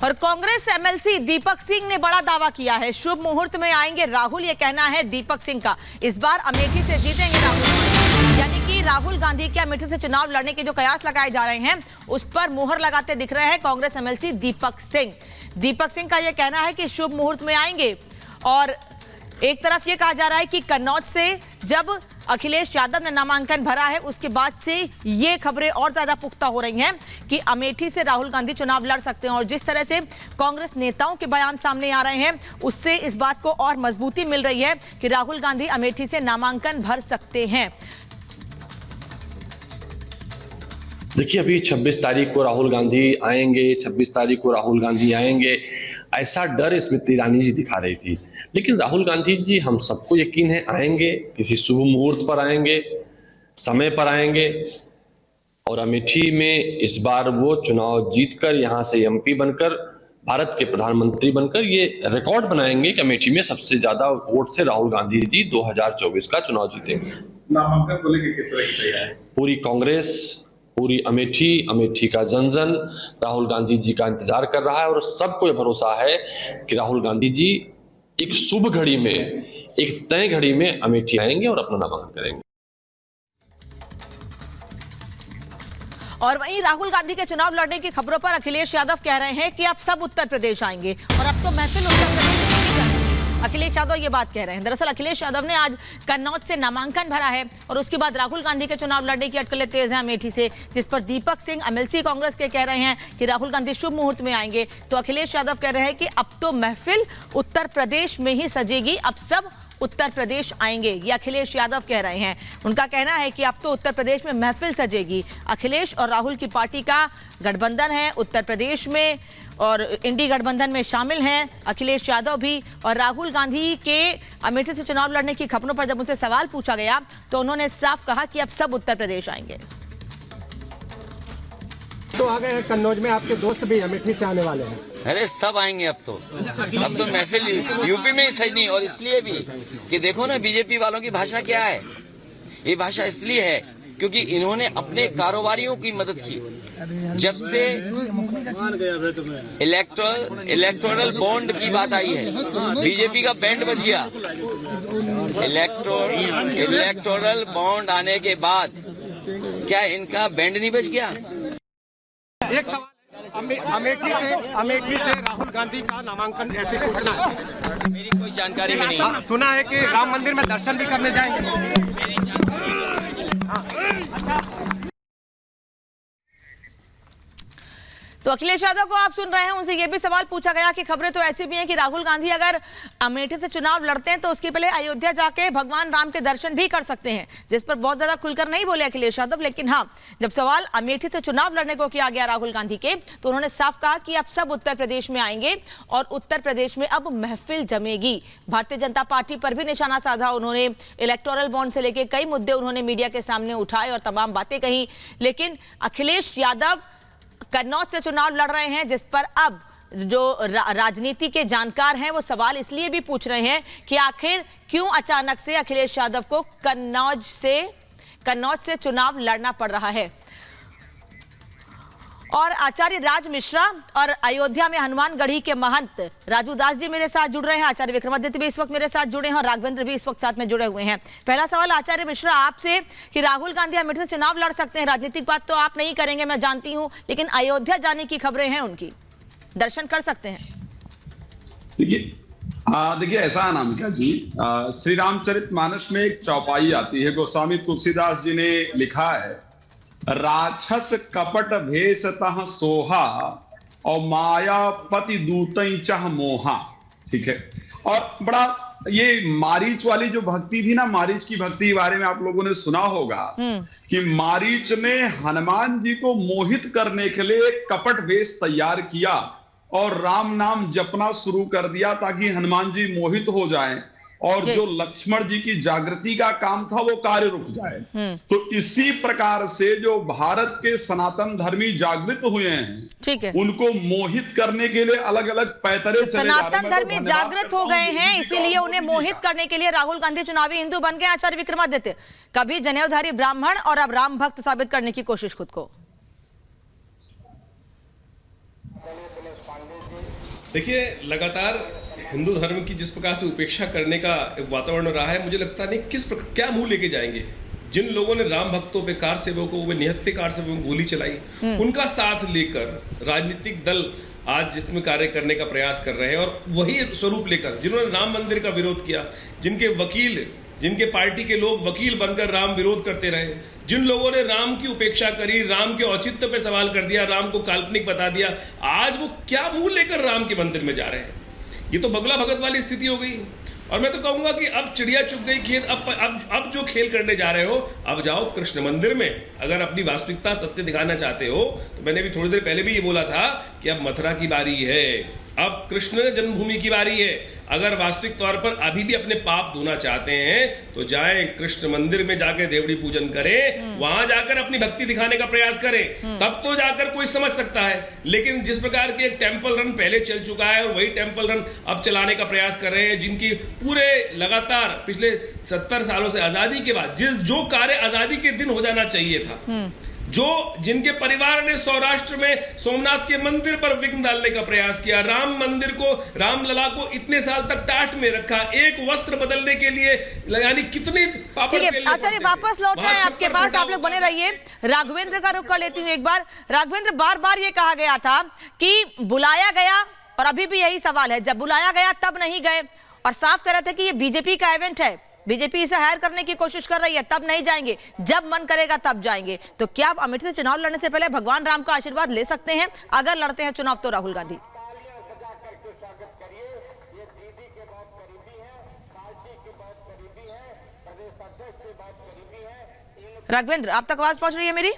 और कांग्रेस एमएलसी दीपक सिंह ने बड़ा दावा किया है, शुभ मुहूर्त में आएंगे राहुल, ये कहना है दीपक सिंह का। इस बार अमेठी से जीतेंगे राहुल, यानी कि राहुल गांधी के अमेठी से चुनाव लड़ने के जो कयास लगाए जा रहे हैं उस पर मुहर लगाते दिख रहे हैं कांग्रेस एमएलसी दीपक सिंह। दीपक सिंह का यह कहना है कि शुभ मुहूर्त में आएंगे। और एक तरफ ये कहा जा रहा है कि कन्नौज से जब अखिलेश यादव ने नामांकन भरा है उसके बाद से ये खबरें और ज्यादा पुख्ता हो रही हैं कि अमेठी से राहुल गांधी चुनाव लड़ सकते हैं। और जिस तरह से कांग्रेस नेताओं के बयान सामने आ रहे हैं उससे इस बात को और मजबूती मिल रही है कि राहुल गांधी अमेठी से नामांकन भर सकते हैं। देखिए, अभी 26 तारीख को राहुल गांधी आएंगे, 26 तारीख को राहुल गांधी आएंगे, ऐसा डर स्मृति ईरानी जी दिखा रही थी। लेकिन राहुल गांधी जी, हम सबको यकीन है, आएंगे, किसी शुभ मुहूर्त पर आएंगे, समय पर आएंगे और अमेठी में इस बार वो चुनाव जीतकर यहाँ से एमपी बनकर भारत के प्रधानमंत्री बनकर ये रिकॉर्ड बनाएंगे कि अमेठी में सबसे ज्यादा वोट से राहुल गांधी जी 2024 का चुनाव जीतेंगे। नामांकन को लेकर किस तरह की तैयारी? पूरी कांग्रेस, पूरी अमेठी का जन राहुल गांधी जी का इंतजार कर रहा है और सबको यह भरोसा है कि राहुल गांधी जी एक शुभ घड़ी में, एक तय घड़ी में अमेठी आएंगे और अपना नामांकन करेंगे। और वहीं राहुल गांधी के चुनाव लड़ने की खबरों पर अखिलेश यादव कह रहे हैं कि अब सब उत्तर प्रदेश आएंगे और अब तो महफिल उत्तर प्रदेश में ही करनी है। अखिलेश यादव ये बात कह रहे हैं। दरअसल अखिलेश यादव ने आज कन्नौज से नामांकन भरा है और उसके बाद राहुल गांधी के चुनाव लड़ने की अटकलें तेज हैं अमेठी से, जिस पर दीपक सिंह एमएलसी कांग्रेस के कह रहे हैं कि राहुल गांधी शुभ मुहूर्त में आएंगे। तो अखिलेश यादव कह रहे हैं कि अब तो महफिल उत्तर प्रदेश में ही सजेगी, अब सब उत्तर प्रदेश आएंगे, ये अखिलेश यादव कह रहे हैं। उनका कहना है कि अब तो उत्तर प्रदेश में महफिल सजेगी। अखिलेश और राहुल की पार्टी का गठबंधन है उत्तर प्रदेश में और इंडी गठबंधन में शामिल हैं अखिलेश यादव भी। और राहुल गांधी के अमेठी से चुनाव लड़ने की खबरों पर जब उनसे सवाल पूछा गया तो उन्होंने साफ कहा कि अब सब उत्तर प्रदेश आएंगे। तो आ गए हैं कन्नौज में, आपके दोस्त भी अमेठी से आने वाले हैं। अरे सब आएंगे अब तो महफिल यूपी में ही सही नहीं। और इसलिए भी कि देखो ना, बीजेपी वालों की भाषा क्या है। ये भाषा इसलिए है क्योंकि इन्होंने अपने कारोबारियों की मदद की। जब से इलेक्टोरल बॉन्ड की बात आई है, बीजेपी का बैंड बज गया। इलेक्टोरल बॉन्ड आने के बाद क्या इनका बैंड नहीं बज गया? एक सवाल, अमेठी से राहुल गांधी का नामांकन ऐसे सूचना है? मेरी कोई जानकारी में नहीं। सुना है कि राम मंदिर में दर्शन भी करने जाएंगे। तो अखिलेश यादव को आप सुन रहे हैं, उनसे यह भी सवाल पूछा गया कि खबरें तो ऐसी भी हैं कि राहुल गांधी अगर अमेठी से चुनाव लड़ते हैं तो उसके पहले अयोध्या जाके भगवान राम के दर्शन भी कर सकते हैं, जिस पर बहुत ज्यादा खुलकर नहीं बोले अखिलेश यादव। लेकिन हाँ, जब सवाल अमेठी से चुनाव लड़ने को किया गया राहुल गांधी के, तो उन्होंने साफ कहा कि अब सब उत्तर प्रदेश में आएंगे और उत्तर प्रदेश में अब महफिल जमेगी। भारतीय जनता पार्टी पर भी निशाना साधा उन्होंने। इलेक्टोरल बॉन्ड से लेकर कई मुद्दे उन्होंने मीडिया के सामने उठाए और तमाम बातें कही। लेकिन अखिलेश यादव कन्नौज से चुनाव लड़ रहे हैं, जिस पर अब जो राजनीति के जानकार हैं वो सवाल इसलिए भी पूछ रहे हैं कि आखिर क्यों अचानक से अखिलेश यादव को कन्नौज से चुनाव लड़ना पड़ रहा है। और आचार्य राज मिश्रा और अयोध्या में हनुमानगढ़ी के महंत राजू दास जी मेरे साथ जुड़ रहे हैं। आचार्य विक्रमादित्य भी इस वक्त मेरे साथ जुड़े हैं और राघवेंद्र भी इस वक्त साथ में जुड़े हुए हैं। पहला सवाल आचार्य मिश्रा आपसे कि राहुल गांधी अमेठी से चुनाव लड़ सकते हैं, राजनीतिक बात तो आप नहीं करेंगे मैं जानती हूं, लेकिन अयोध्या जाने की खबरें हैं उनकी, दर्शन कर सकते हैं? देखिए ऐसा है नाम क्या जी, श्री रामचरितमानस में एक चौपाई आती है, गोस्वामी तुलसीदास जी ने लिखा है, राक्षस कपट भेष तह सोहा और मायापति दूतई चह मोहा। ठीक है। और बड़ा ये मारीच वाली जो भक्ति थी ना, मारीच की भक्ति के बारे में आप लोगों ने सुना होगा कि मारीच ने हनुमान जी को मोहित करने के लिए कपट वेश तैयार किया और राम नाम जपना शुरू कर दिया ताकि हनुमान जी मोहित हो जाएं और जो लक्ष्मण जी की जागृति का काम था वो कार्य रुक जाए। तो इसी प्रकार से जो भारत के सनातन धर्मी जागृत हुए हैं, ठीक है, उनको मोहित करने के लिए अलग अलग पैतरे चले जा रहे हैं। सनातन धर्मी जागृत हो गए हैं, इसीलिए उन्हें मोहित करने के लिए राहुल गांधी चुनावी हिंदू बन गए। आचार्य विक्रमादित्य, कभी जनेऊधारी ब्राह्मण और अब राम भक्त साबित करने की कोशिश खुद को। देखिए, लगातार हिंदू धर्म की जिस प्रकार से उपेक्षा करने का एक वातावरण रहा है, मुझे लगता नहीं क्या मुंह लेके जाएंगे। जिन लोगों ने राम भक्तों पे, कार सेवकों पे, निहत्थे कार सेवकों को गोली चलाई, उनका साथ लेकर राजनीतिक दल आज जिसमें कार्य करने का प्रयास कर रहे हैं, और वही स्वरूप लेकर जिन्होंने राम मंदिर का विरोध किया, जिनके वकील, जिनके पार्टी के लोग वकील बनकर राम विरोध करते रहे, जिन लोगों ने राम की उपेक्षा करी, राम के औचित्य पे सवाल कर दिया, राम को काल्पनिक बता दिया, आज वो क्या मुंह लेकर राम के मंदिर में जा रहे हैं। ये तो बगला भगत वाली स्थिति हो गई। और मैं तो कहूंगा कि अब चिड़िया चुग गई खेत। अब जो खेल करने जा रहे हो, अब जाओ कृष्ण मंदिर में। अगर अपनी वास्तविकता सत्य दिखाना चाहते हो तो मैंने भी थोड़ी देर पहले भी ये बोला था कि अब मथुरा की बारी है, अब कृष्ण जन्मभूमि की बारी है। अगर वास्तविक तौर पर अभी भी अपने पाप धोना चाहते हैं तो जाएं कृष्ण मंदिर में जाकर देवड़ी पूजन करें, वहां जाकर अपनी भक्ति दिखाने का प्रयास करें, तब तो जाकर कोई समझ सकता है। लेकिन जिस प्रकार के एक टेम्पल रन पहले चल चुका है और वही टेम्पल रन अब चलाने का प्रयास कर रहे हैं, जिनकी पूरे लगातार पिछले 70 सालों से आजादी के बाद जो कार्य आजादी के दिन हो जाना चाहिए था, जिनके परिवार ने सौराष्ट्र में सोमनाथ के मंदिर पर विघ्न डालने का प्रयास किया, राम मंदिर को, रामलला को इतने साल तक टाट में रखा, एक वस्त्र बदलने के लिए यानी कितनी पापड़ बेलने पड़ते थे। आचार्य वापस लौट रहे हैं आपके पास, आप लोग बने रहिए। राघवेंद्र का रुख कर लेती हूँ एक बार। राघवेंद्र, बार बार ये कहा गया था कि बुलाया गया, और अभी भी यही सवाल है, जब बुलाया गया तब नहीं गए, और साफ कह रहे थे कि ये बीजेपी का इवेंट है, बीजेपी इसे हायर करने की कोशिश कर रही है, तब नहीं जाएंगे, जब मन करेगा तब जाएंगे। तो क्या आप अमेठी से चुनाव लड़ने से पहले भगवान राम का आशीर्वाद ले सकते हैं? अगर लड़ते हैं चुनाव तो राहुल गांधी। राघवेंद्र, आप तक आवाज पहुंच रही है मेरी?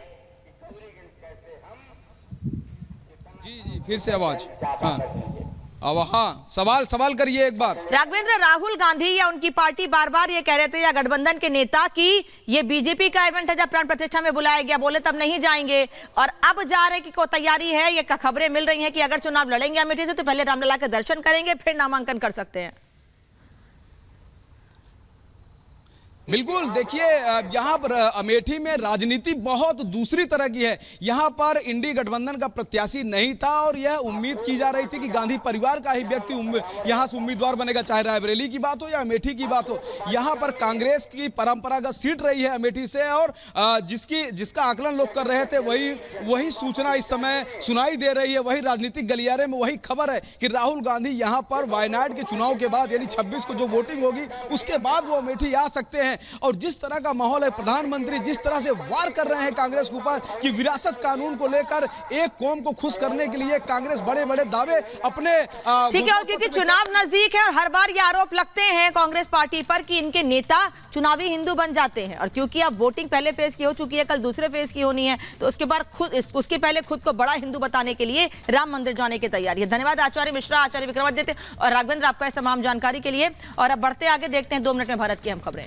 जी, फिर से आवाज। हाँ, अब हाँ, सवाल करिए एक बार। राघवेंद्र, राहुल गांधी या उनकी पार्टी बार बार ये कह रहे थे, या गठबंधन के नेता, कि ये बीजेपी का इवेंट है, जब प्राण प्रतिष्ठा में बुलाया गया बोले तब नहीं जाएंगे, और अब जा रहे कि कोई तैयारी है। ये खबरें मिल रही हैं कि अगर चुनाव लड़ेंगे अमेठी से तो पहले रामलला के दर्शन करेंगे, फिर नामांकन कर सकते हैं। बिल्कुल, देखिए यहाँ पर अमेठी में राजनीति बहुत दूसरी तरह की है। यहाँ पर इंडी गठबंधन का प्रत्याशी नहीं था, और यह उम्मीद की जा रही थी कि गांधी परिवार का ही व्यक्ति यहाँ से उम्मीदवार बनेगा, चाहे रायबरेली की बात हो या अमेठी की बात हो। यहाँ पर कांग्रेस की परंपरागत सीट रही है अमेठी से, और जिसका आकलन लोग कर रहे थे वही सूचना इस समय सुनाई दे रही है। वही राजनीतिक गलियारे में वही खबर है कि राहुल गांधी यहाँ पर वायनाड के चुनाव के बाद, यानी 26 को जो वोटिंग होगी उसके बाद वो अमेठी आ सकते हैं। और जिस तरह का माहौल है, प्रधानमंत्री जिस तरह से वार कर रहे हैं कांग्रेस के ऊपर कि विरासत कानून को लेकर एक कौम को खुश करने के लिए कांग्रेस बड़े बड़े दावे अपने ठीक है, और क्योंकि चुनाव नजदीक है और हर बार ये आरोप लगते हैं कांग्रेस पार्टी पर कि इनके नेता चुनावी हिंदू बन जाते हैं, और क्योंकि अब वोटिंग पहले फेज की हो चुकी है, कल दूसरे फेज की होनी है, तो उसके पहले खुद को बड़ा हिंदू बताने के लिए राम मंदिर जाने की तैयारी है। धन्यवाद आचार्य मिश्रा, आचार्य विक्रमादित्य और राघवेंद्र, आपका इस तमाम जानकारी के लिए। और अब बढ़ते आगे, देखते हैं 2 मिनट में भारत की अहम खबरें।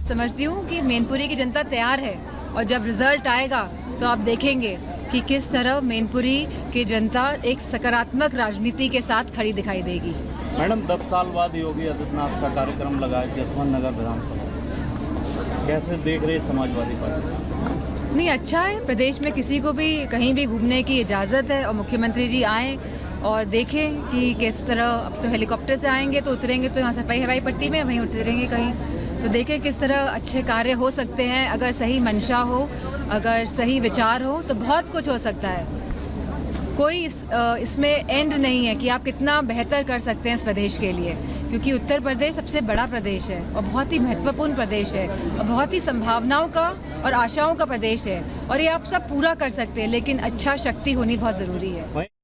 समझती हूँ कि मैनपुरी की जनता तैयार है, और जब रिजल्ट आएगा तो आप देखेंगे कि किस तरह मैनपुरी की जनता एक सकारात्मक राजनीति के साथ खड़ी दिखाई देगी। मैडम, 10 साल बाद योगी आदित्यनाथ का कार्यक्रम लगा है जसवंत नगर विधानसभा, कैसे देख रहे समाजवादी पार्टी? नहीं, अच्छा है। प्रदेश में किसी को भी कहीं भी घूमने की इजाज़त है, और मुख्यमंत्री जी आए और देखें कि किस तरह, अब तो हेलीकॉप्टर से आएंगे तो उतरेंगे तो यहाँ से हवाई पट्टी में, वहीं उतरेंगे कहीं, तो देखें किस तरह अच्छे कार्य हो सकते हैं। अगर सही मंशा हो, अगर सही विचार हो तो बहुत कुछ हो सकता है। कोई इसमें एंड नहीं है कि आप कितना बेहतर कर सकते हैं इस प्रदेश के लिए, क्योंकि उत्तर प्रदेश सबसे बड़ा प्रदेश है और बहुत ही महत्वपूर्ण प्रदेश है, और बहुत ही संभावनाओं का और आशाओं का प्रदेश है, और ये आप सब पूरा कर सकते हैं, लेकिन अच्छा शक्ति होनी बहुत ज़रूरी है।